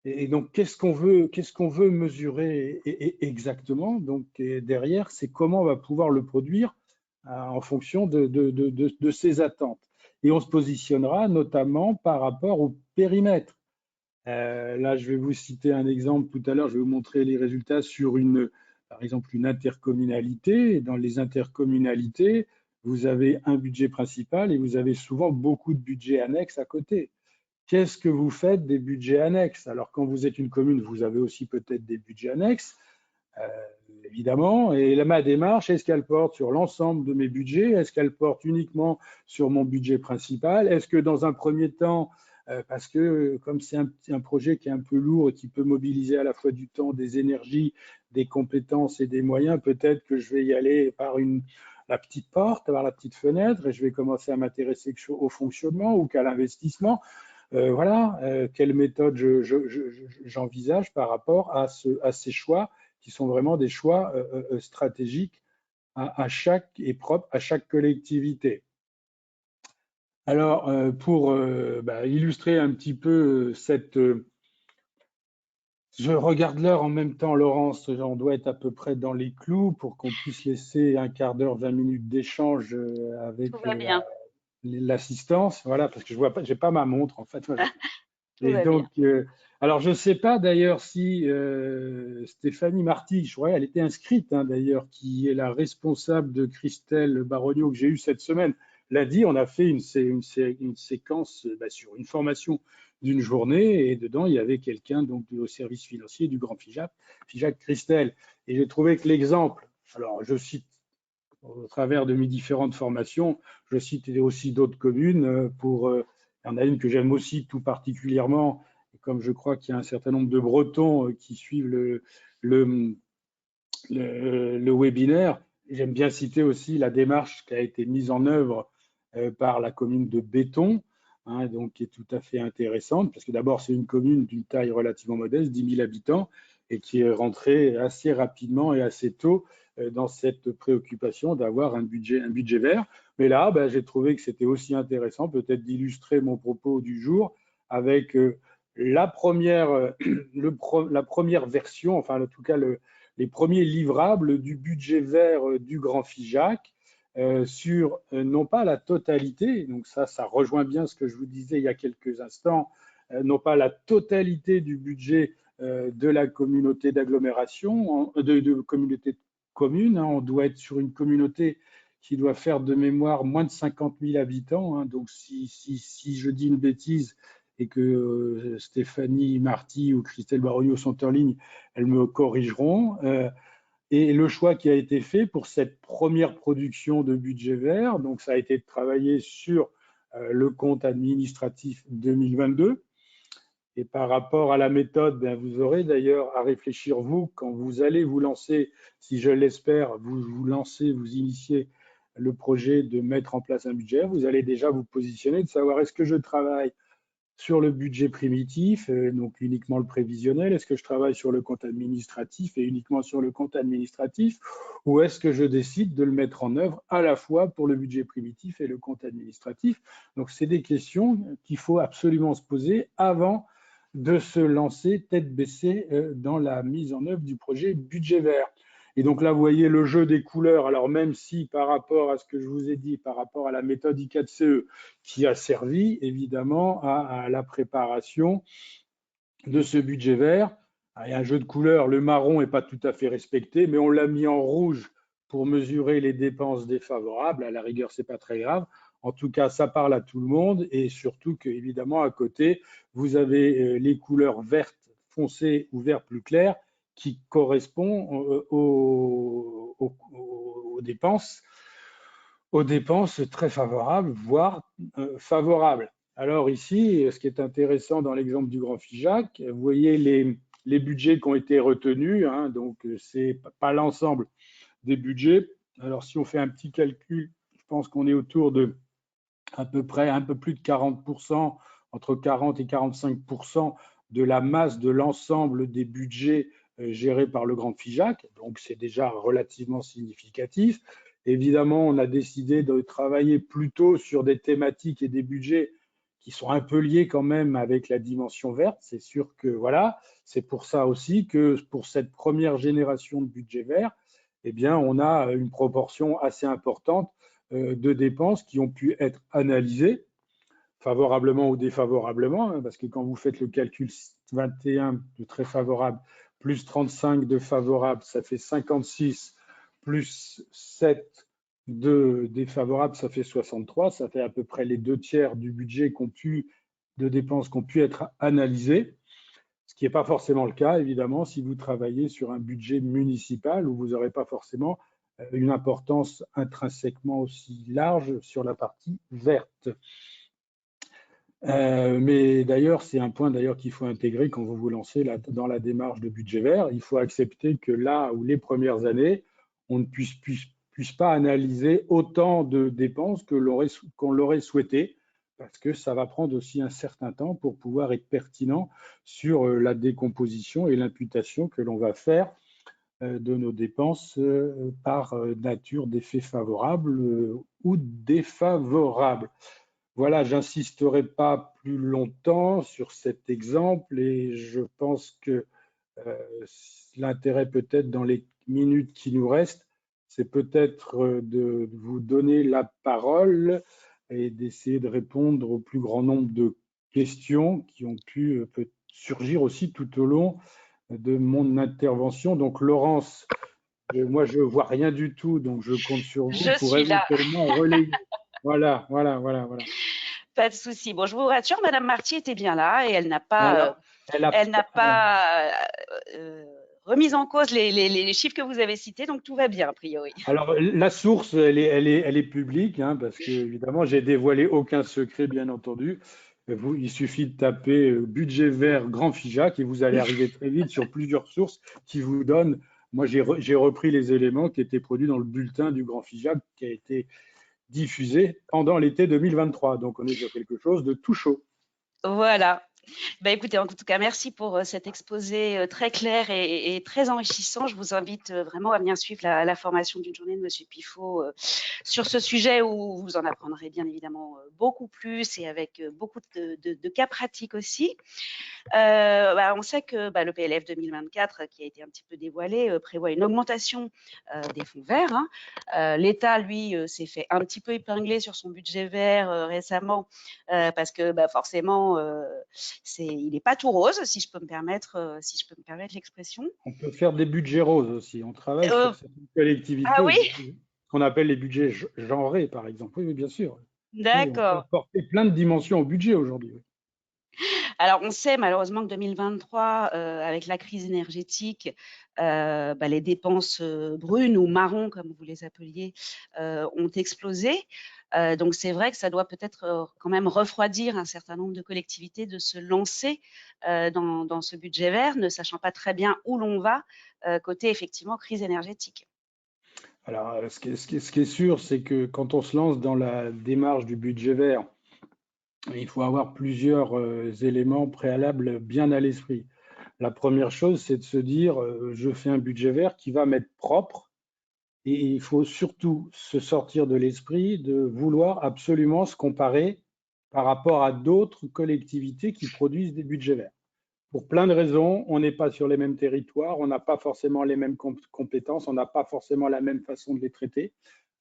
et donc qu'est-ce qu'on veut mesurer exactement. Donc derrière, c'est comment on va pouvoir le produire en fonction de ces attentes. Et on se positionnera notamment par rapport au périmètre. Là, je vais vous citer un exemple tout à l'heure, je vais vous montrer les résultats sur par exemple, une intercommunalité. Dans les intercommunalités, vous avez un budget principal et vous avez souvent beaucoup de budgets annexes à côté. Qu'est-ce que vous faites des budgets annexes? Alors, quand vous êtes une commune, vous avez aussi peut-être des budgets annexes, évidemment. Et ma démarche, est-ce qu'elle porte sur l'ensemble de mes budgets? Est-ce qu'elle porte uniquement sur mon budget principal? Est-ce que dans un premier temps, parce que comme c'est un projet qui est un peu lourd et qui peut mobiliser à la fois du temps, des énergies, des compétences et des moyens, peut-être que je vais y aller par la petite porte, par la petite fenêtre, et je vais commencer à m'intéresser au fonctionnement ou qu'à l'investissement. Voilà, quelle méthode j'envisage par rapport à ces choix qui sont vraiment des choix stratégiques à chaque et propres à chaque collectivité. Alors, pour illustrer un petit peu je regarde l'heure en même temps, Laurence, on doit être à peu près dans les clous pour qu'on puisse laisser un quart d'heure, 20 minutes d'échange avec Tout va bien. l'assistance. Voilà, parce que je vois pas, j'ai pas ma montre en fait. Tout Et va bien. donc, alors je ne sais pas d'ailleurs si Stéphanie Marty, je crois, elle était inscrite d'ailleurs, qui est la responsable de Christelle Barogno que j'ai eue cette semaine, l'a dit, on a fait une séquence sur une formation d'une journée et dedans il y avait quelqu'un donc au service financier du Grand FIJAC Christelle. Et j'ai trouvé que l'exemple, alors je cite au travers de mes différentes formations, je cite aussi d'autres communes il y en a une que j'aime aussi tout particulièrement, et comme je crois qu'il y a un certain nombre de Bretons qui suivent le webinaire, j'aime bien citer aussi la démarche qui a été mise en œuvre par la commune de Béton, donc qui est tout à fait intéressante, parce que d'abord c'est une commune d'une taille relativement modeste, 10 000 habitants, et qui est rentrée assez rapidement et assez tôt dans cette préoccupation d'avoir un budget vert. Mais là, j'ai trouvé que c'était aussi intéressant peut-être d'illustrer mon propos du jour avec la première version, enfin en tout cas les premiers livrables du budget vert du Grand FIJAC sur non pas la totalité, donc ça rejoint bien ce que je vous disais il y a quelques instants, non pas la totalité du budget de la communauté d'agglomération, de communauté de communes. On doit être sur une communauté qui doit faire de mémoire moins de 50 000 habitants. Donc, si je dis une bêtise et que Stéphanie Marty ou Christelle Barogno sont en ligne, elles me corrigeront. Et le choix qui a été fait pour cette première production de budget vert, donc ça a été de travailler sur le compte administratif 2022. Et par rapport à la méthode, vous aurez d'ailleurs à réfléchir, vous, quand vous allez vous lancer, si je l'espère, vous lancez, vous initiez le projet de mettre en place un budget, vous allez déjà vous positionner, de savoir est-ce que je travaille sur le budget primitif, donc uniquement le prévisionnel? Est-ce que je travaille sur le compte administratif et uniquement sur le compte administratif? Ou est-ce que je décide de le mettre en œuvre à la fois pour le budget primitif et le compte administratif? Donc, c'est des questions qu'il faut absolument se poser avant de se lancer tête baissée dans la mise en œuvre du projet budget vert. Et donc là, vous voyez le jeu des couleurs. Alors même si par rapport à ce que je vous ai dit, par rapport à la méthode I4CE, qui a servi évidemment à la préparation de ce budget vert, il y a un jeu de couleurs. Le marron n'est pas tout à fait respecté, mais on l'a mis en rouge pour mesurer les dépenses défavorables. À la rigueur, ce n'est pas très grave. En tout cas, ça parle à tout le monde et surtout que, évidemment, à côté, vous avez les couleurs vertes foncées ou vert plus clair qui correspondent aux dépenses très favorables, voire favorables. Alors ici, ce qui est intéressant dans l'exemple du Grand Figeac, vous voyez les budgets qui ont été retenus, hein, donc c'est pas l'ensemble des budgets. Alors si on fait un petit calcul, je pense qu'on est autour de à peu près un peu plus de 40%, entre 40 et 45% de la masse de l'ensemble des budgets gérés par le Grand Figeac. Donc c'est déjà relativement significatif. Évidemment, on a décidé de travailler plutôt sur des thématiques et des budgets qui sont un peu liés quand même avec la dimension verte. C'est sûr que voilà, c'est pour ça aussi que pour cette première génération de budget vert, eh bien, on a une proportion assez importante de dépenses qui ont pu être analysées favorablement ou défavorablement, hein, parce que quand vous faites le calcul 21 de très favorable plus 35 de favorable, ça fait 56, plus 7 de défavorable, ça fait 63, ça fait à peu près les 2 tiers du budget de dépenses qui ont pu être analysées, ce qui n'est pas forcément le cas, évidemment, si vous travaillez sur un budget municipal où vous n'aurez pas forcément une importance intrinsèquement aussi large sur la partie verte. Mais d'ailleurs, c'est un point d'ailleurs qu'il faut intégrer quand vous vous lancez dans la démarche de budget vert. Il faut accepter que là où les premières années, on ne puisse pas analyser autant de dépenses qu'on l'aurait souhaité, parce que ça va prendre aussi un certain temps pour pouvoir être pertinent sur la décomposition et l'imputation que l'on va faire de nos dépenses par nature d'effets favorables ou défavorables. Voilà, j'insisterai pas plus longtemps sur cet exemple et je pense que l'intérêt peut-être dans les minutes qui nous restent, c'est peut-être de vous donner la parole et d'essayer de répondre au plus grand nombre de questions qui ont pu surgir aussi tout au long de mon intervention. Donc Laurence, moi je vois rien du tout, donc je compte sur vous Je pour suis là, éventuellement relayer. Voilà, voilà, voilà, voilà. pas de souci. Bon, je vous rassure, Madame Marty était bien là et elle n'a pas, Alors, elle a, remis en cause les chiffres que vous avez cités, donc tout va bien a priori. alors la source, elle est publique, hein, parce que évidemment, j'ai dévoilé aucun secret, bien entendu. Il suffit de taper budget vert Grand Figeac et vous allez arriver très vite sur plusieurs sources qui vous donnent. Moi, j'ai repris les éléments qui étaient produits dans le bulletin du Grand Figeac qui a été diffusé pendant l'été 2023. Donc, on est sur quelque chose de tout chaud. Voilà. Bah, écoutez, en tout cas, merci pour cet exposé très clair et très enrichissant. Je vous invite vraiment à venir suivre la formation d'une journée de Monsieur Pifot sur ce sujet où vous en apprendrez bien évidemment beaucoup plus et avec beaucoup de cas pratiques aussi. On sait que le PLF 2024, qui a été un petit peu dévoilé, prévoit une augmentation des fonds verts, hein. L'État, lui, s'est fait un petit peu épingler sur son budget vert récemment parce que forcément, il n'est pas tout rose, si je peux me permettre l'expression. On peut faire des budgets roses aussi. On travaille Euh, sur certaines collectivités ah oui, ce qu'on appelle les budgets genrés, par exemple. Oui, oui, bien sûr. Oui, on peut d'accord. apporter plein de dimensions au budget aujourd'hui. Oui. Alors, on sait malheureusement que 2023, avec la crise énergétique, les dépenses brunes ou marron, comme vous les appeliez, ont explosé. Donc, c'est vrai que ça doit peut-être quand même refroidir un certain nombre de collectivités de se lancer dans ce budget vert, ne sachant pas très bien où l'on va côté effectivement crise énergétique. Alors, ce qui est sûr, c'est que quand on se lance dans la démarche du budget vert, il faut avoir plusieurs éléments préalables bien à l'esprit. La première chose, c'est de se dire, je fais un budget vert qui va m'être propre. Et il faut surtout se sortir de l'esprit de vouloir absolument se comparer par rapport à d'autres collectivités qui produisent des budgets verts. Pour plein de raisons, on n'est pas sur les mêmes territoires, on n'a pas forcément les mêmes compétences, on n'a pas forcément la même façon de les traiter.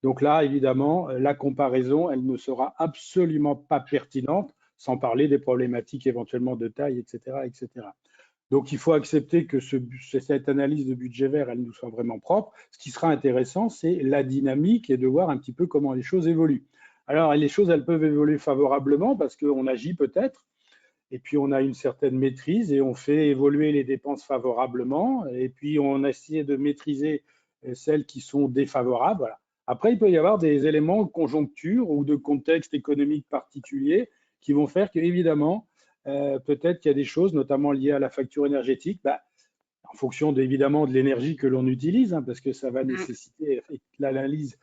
Donc là, évidemment, la comparaison, elle ne sera absolument pas pertinente, sans parler des problématiques éventuellement de taille, etc., etc. Donc, il faut accepter que cette analyse de budget vert, elle nous soit vraiment propre. Ce qui sera intéressant, c'est la dynamique et de voir un petit peu comment les choses évoluent. Alors, les choses, elles peuvent évoluer favorablement parce qu'on agit peut-être, et puis on a une certaine maîtrise et on fait évoluer les dépenses favorablement, et puis on essaie de maîtriser celles qui sont défavorables. Voilà. Après, il peut y avoir des éléments de conjoncture ou de contexte économique particulier qui vont faire qu'évidemment, peut-être qu'il y a des choses, notamment liées à la facture énergétique, en fonction évidemment de l'énergie que l'on utilise, hein, parce que ça va nécessiter l'analyse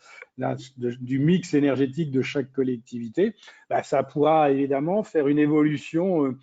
du mix énergétique de chaque collectivité, ça pourra évidemment faire une évolution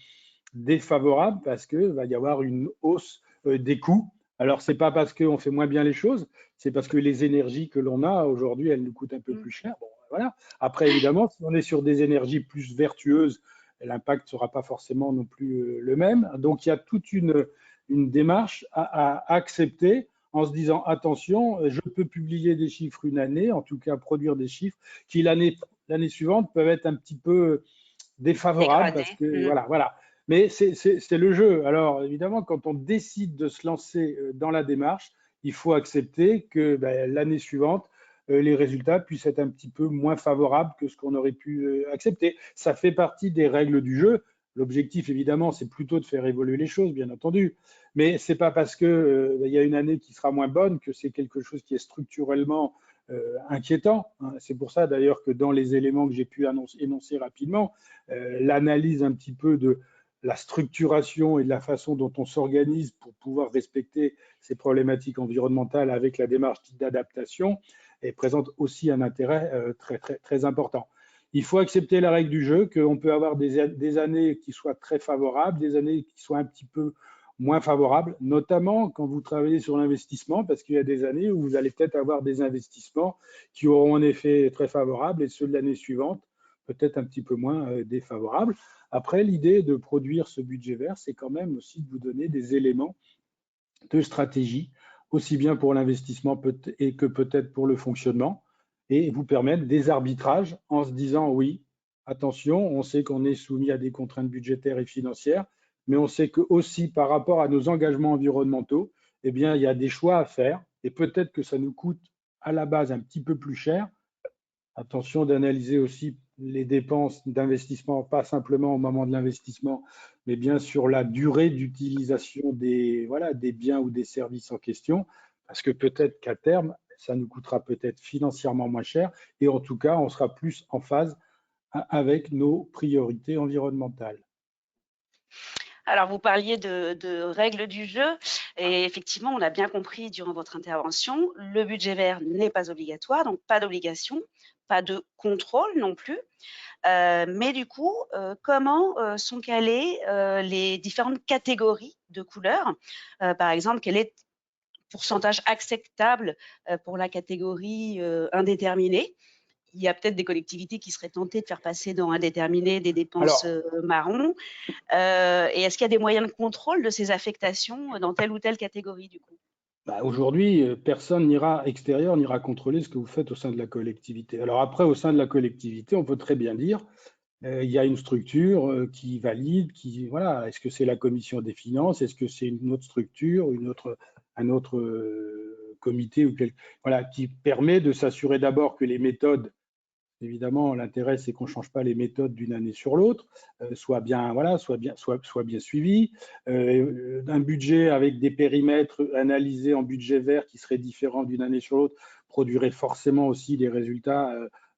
défavorable parce qu'il va y avoir une hausse des coûts. Alors, ce n'est pas parce qu'on fait moins bien les choses, c'est parce que les énergies que l'on a aujourd'hui, elles nous coûtent un peu plus cher. Bon, voilà. Après, évidemment, si on est sur des énergies plus vertueuses, l'impact ne sera pas forcément non plus le même. Donc, il y a toute une démarche à accepter en se disant attention, je peux publier des chiffres une année, en tout cas produire des chiffres qui l'année suivante peuvent être un petit peu défavorables parce que voilà. Mais c'est le jeu. Alors évidemment, quand on décide de se lancer dans la démarche, il faut accepter que l'année suivante, les résultats puissent être un petit peu moins favorables que ce qu'on aurait pu accepter. Ça fait partie des règles du jeu. L'objectif, évidemment, c'est plutôt de faire évoluer les choses, bien entendu. Mais ce n'est pas parce qu'il y a une année qui sera moins bonne que c'est quelque chose qui est structurellement inquiétant. C'est pour ça d'ailleurs que dans les éléments que j'ai pu énoncer rapidement, l'analyse un petit peu de la structuration et de la façon dont on s'organise pour pouvoir respecter ces problématiques environnementales avec la démarche d'adaptation présente aussi un intérêt très important. Il faut accepter la règle du jeu, qu'on peut avoir des années qui soient très favorables, des années qui soient un petit peu moins favorables, notamment quand vous travaillez sur l'investissement, parce qu'il y a des années où vous allez peut-être avoir des investissements qui auront un effet très favorable et ceux de l'année suivante peut-être un petit peu moins défavorables. Après, l'idée de produire ce budget vert, c'est quand même aussi de vous donner des éléments de stratégie, aussi bien pour l'investissement et que peut-être pour le fonctionnement, et vous permettre des arbitrages en se disant oui, attention, on sait qu'on est soumis à des contraintes budgétaires et financières, mais on sait que aussi par rapport à nos engagements environnementaux, eh bien, il y a des choix à faire et peut-être que ça nous coûte à la base un petit peu plus cher. Attention d'analyser aussi les dépenses d'investissement, pas simplement au moment de l'investissement, mais bien sur la durée d'utilisation des biens ou des services en question, parce que peut-être qu'à terme, ça nous coûtera peut-être financièrement moins cher et en tout cas, on sera plus en phase avec nos priorités environnementales. Alors, vous parliez de règles du jeu et effectivement, on a bien compris durant votre intervention, le budget vert n'est pas obligatoire, donc pas d'obligation, pas de contrôle non plus. Mais du coup, comment sont calées les différentes catégories de couleurs? Par exemple, quel est le pourcentage acceptable pour la catégorie indéterminée? Il y a peut-être des collectivités qui seraient tentées de faire passer dans indéterminé des dépenses marron. Et est-ce qu'il y a des moyens de contrôle de ces affectations dans telle ou telle catégorie du coup? Aujourd'hui, personne extérieur n'ira contrôler ce que vous faites au sein de la collectivité. Alors après, au sein de la collectivité, on peut très bien dire, il y a une structure qui valide, voilà, est-ce que c'est la commission des finances, est-ce que c'est une autre structure, un autre comité voilà, qui permet de s'assurer d'abord que les méthodes, évidemment, l'intérêt c'est qu'on ne change pas les méthodes d'une année sur l'autre, soient bien suivies. Un budget avec des périmètres analysés en budget vert qui seraient différents d'une année sur l'autre produirait forcément aussi des résultats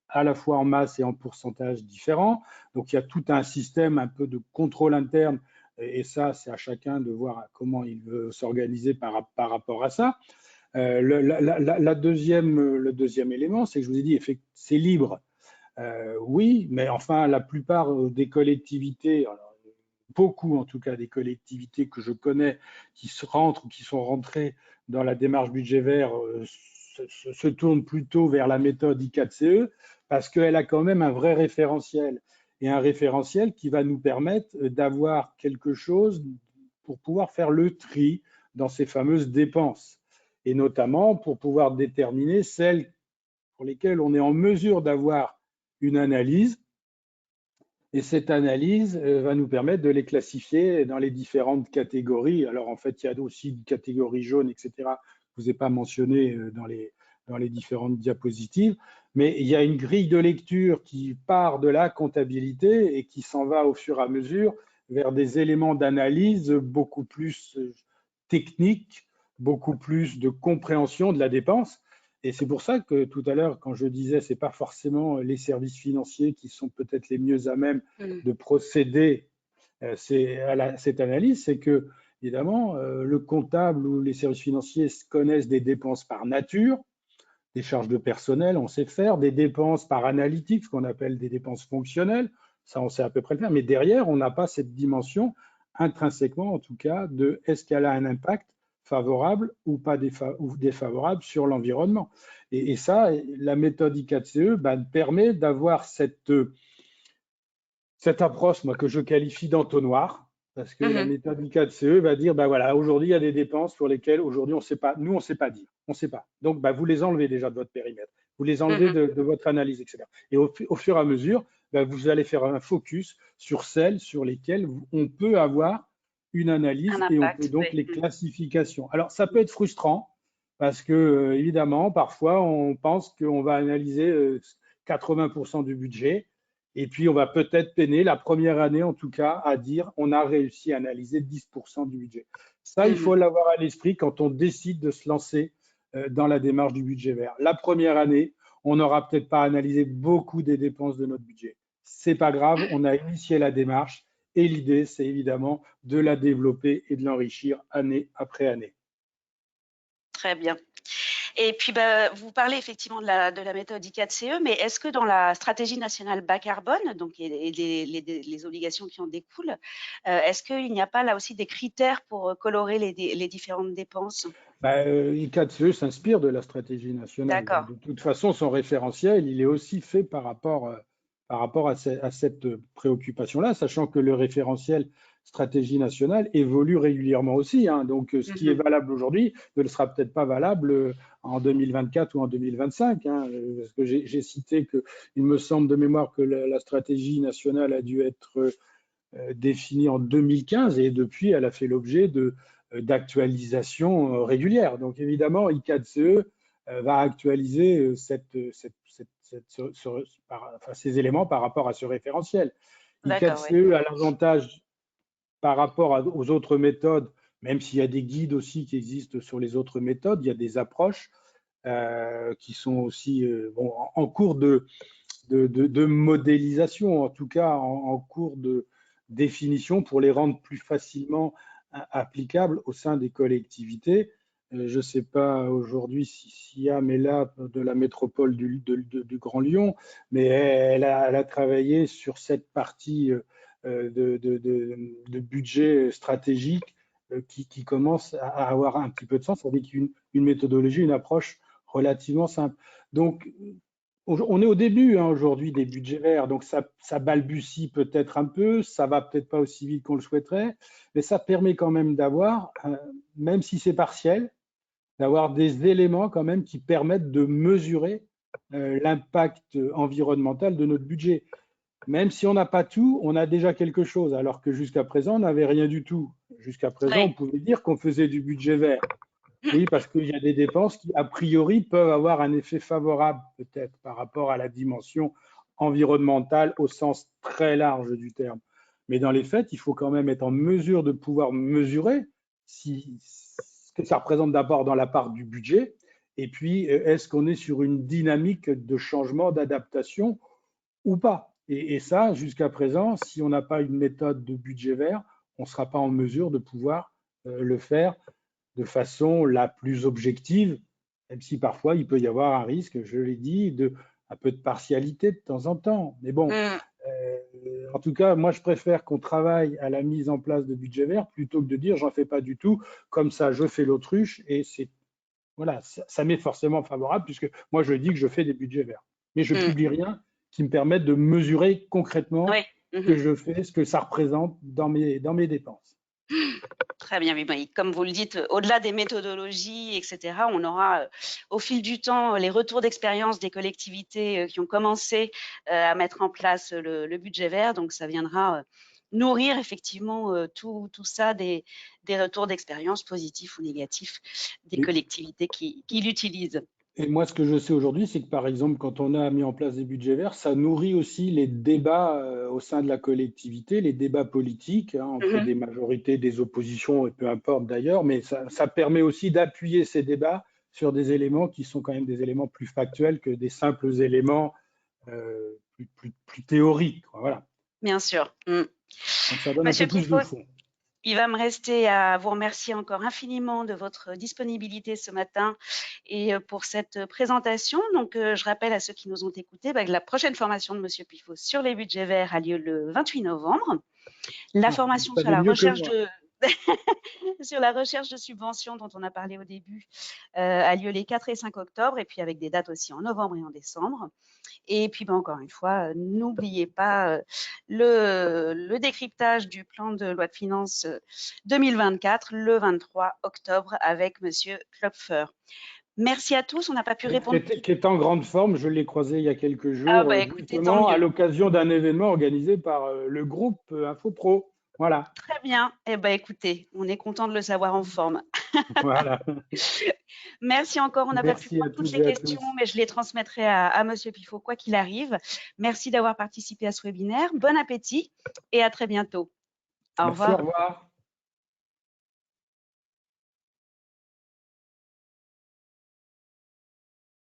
à la fois en masse et en pourcentage différents. Donc il y a tout un système un peu de contrôle interne et ça c'est à chacun de voir comment il veut s'organiser par rapport à ça. Le deuxième élément, c'est que je vous ai dit, c'est libre. Oui, mais enfin, la plupart des collectivités, alors, beaucoup en tout cas des collectivités que je connais qui se rentrent, qui sont rentrées dans la démarche budget vert, se tournent plutôt vers la méthode I4CE parce qu'elle a quand même un vrai référentiel et un référentiel qui va nous permettre d'avoir quelque chose pour pouvoir faire le tri dans ces fameuses dépenses et notamment pour pouvoir déterminer celles pour lesquelles on est en mesure d'avoir une analyse. Et cette analyse va nous permettre de les classifier dans les différentes catégories. Alors en fait, il y a aussi une catégorie jaune, etc. Je ne vous ai pas mentionné dans les différentes diapositives, mais il y a une grille de lecture qui part de la comptabilité et qui s'en va au fur et à mesure vers des éléments d'analyse beaucoup plus techniques, beaucoup plus de compréhension de la dépense. Et c'est pour ça que tout à l'heure, quand je disais, ce n'est pas forcément les services financiers qui sont peut-être les mieux à même de procéder à cette analyse, c'est que, évidemment, le comptable ou les services financiers connaissent des dépenses par nature, des charges de personnel, on sait faire, des dépenses par analytique, ce qu'on appelle des dépenses fonctionnelles, ça on sait à peu près le faire, mais derrière, on n'a pas cette dimension, intrinsèquement en tout cas, de est-ce qu'elle a un impact favorable ou pas ou défavorable sur l'environnement. Et ça, la méthode I4CE permet d'avoir cette approche moi, que je qualifie d'entonnoir, parce que la méthode I4CE va dire, voilà, aujourd'hui, il y a des dépenses pour lesquelles aujourd'hui, on ne sait pas, nous, on ne sait pas dire, on ne sait pas. Donc, vous les enlevez déjà de votre périmètre, vous les enlevez de votre analyse, etc. Et au fur et à mesure, vous allez faire un focus sur celles sur lesquelles on peut avoir une analyse et on peut donc les classifications. Alors, ça peut être frustrant parce que, évidemment, parfois, on pense qu'on va analyser 80% du budget et puis on va peut-être peiner la première année, en tout cas, à dire on a réussi à analyser 10% du budget. Ça, il faut l'avoir à l'esprit quand on décide de se lancer dans la démarche du budget vert. La première année, on n'aura peut-être pas analysé beaucoup des dépenses de notre budget. C'est pas grave, on a initié la démarche et l'idée, c'est évidemment de la développer et de l'enrichir année après année. Très bien. Et puis, vous parlez effectivement de la méthode I4CE, mais est-ce que dans la stratégie nationale bas carbone, donc et les obligations qui en découlent, est-ce qu'il n'y a pas là aussi des critères pour colorer les différentes dépenses? I4CE s'inspire de la stratégie nationale. Donc, de toute façon, son référentiel, il est aussi fait par rapport à cette préoccupation-là, sachant que le référentiel stratégie nationale évolue régulièrement aussi. Hein. Donc, ce qui est valable aujourd'hui ne le sera peut-être pas valable en 2024 ou en 2025. Hein, parce que j'ai cité qu'il me semble de mémoire que la stratégie nationale a dû être définie en 2015 et depuis, elle a fait l'objet d'actualisation régulière. Donc évidemment, I4CE va actualiser ces éléments par rapport à ce référentiel. I4CE a l'avantage par rapport aux autres méthodes, même s'il y a des guides aussi qui existent sur les autres méthodes, il y a des approches qui sont aussi en cours de modélisation, en tout cas en cours de définition pour les rendre plus facilement applicables au sein des collectivités. Je ne sais pas aujourd'hui s'il y a, mais là, de la métropole du Grand Lyon, mais elle a travaillé sur cette partie de budget stratégique qui commence à avoir un petit peu de sens avec une méthodologie, une approche relativement simple. Donc, on est au début aujourd'hui des budgets verts, donc ça balbutie peut-être un peu, ça va peut-être pas aussi vite qu'on le souhaiterait, mais ça permet quand même d'avoir, même si c'est partiel, d'avoir des éléments quand même qui permettent de mesurer l'impact environnemental de notre budget. Même si on n'a pas tout, on a déjà quelque chose, alors que jusqu'à présent, on n'avait rien du tout. Jusqu'à présent, on pouvait dire qu'on faisait du budget vert. Oui, parce qu'il y a des dépenses qui, a priori, peuvent avoir un effet favorable, peut-être, par rapport à la dimension environnementale au sens très large du terme. Mais dans les faits, il faut quand même être en mesure de pouvoir mesurer ce que ça représente d'abord dans la part du budget, et puis est-ce qu'on est sur une dynamique de changement, d'adaptation ou pas. Et ça, jusqu'à présent, si on n'a pas une méthode de budget vert, on ne sera pas en mesure de pouvoir le faire de façon la plus objective, même si parfois il peut y avoir un risque, je l'ai dit, un peu de partialité de temps en temps. Mais bon, Mm. en tout cas, moi, je préfère qu'on travaille à la mise en place de budget vert plutôt que de dire j'en fais pas du tout, comme ça je fais l'autruche et c'est voilà, ça m'est forcément favorable puisque moi je dis que je fais des budgets verts. Mais je Mm. publie rien qui me permette de mesurer concrètement Oui. ce que Mhm. je fais, ce que ça représente dans mes dépenses. Très bien, oui, oui. Comme vous le dites, au-delà des méthodologies, etc., on aura au fil du temps les retours d'expérience des collectivités qui ont commencé à mettre en place le budget vert. Donc, ça viendra nourrir effectivement tout ça, des retours d'expérience positifs ou négatifs des Et, collectivités qui l'utilisent. et moi, ce que je sais aujourd'hui, c'est que par exemple, quand on a mis en place des budgets verts, ça nourrit aussi les débats au sein de la collectivité, les débats politiques hein, entre Mhm. des majorités, des oppositions, et peu importe d'ailleurs, mais ça permet aussi d'appuyer ces débats sur des éléments qui sont quand même des éléments plus factuels que des simples éléments plus théoriques. Voilà. Bien sûr. Mm. Donc ça donne un Monsieur peu plus Pifo, de fond. il va me rester à vous remercier encore infiniment de votre disponibilité ce matin et pour cette présentation. Donc, je rappelle à ceux qui nous ont écoutés que la prochaine formation de Monsieur Pifo sur les budgets verts a lieu le 28 novembre. La Ah, vous formation sur savez la mieux que recherche moi. de sur la recherche de subventions dont on a parlé au début a lieu les 4 et 5 octobre et puis avec des dates aussi en novembre et en décembre. Et puis, encore une fois, n'oubliez pas le décryptage du plan de loi de finances 2024 le 23 octobre avec Monsieur Klopfer. Merci à tous. On n'a pas pu répondre. Qui est en grande forme, je l'ai croisé il y a quelques Ah jours, bah écoutez, tant justement à mieux. l'occasion d'un événement organisé par le groupe InfoPro. Voilà, Très bien. Eh ben écoutez, on est content de le savoir en forme. voilà. Merci encore. On n'a pas pu Merci à prendre toutes toutes les et à questions, tous. mais je les transmettrai à Monsieur Pifo quoi qu'il arrive. Merci d'avoir participé à ce webinaire. Bon appétit et à très bientôt. Au Merci, au revoir. revoir.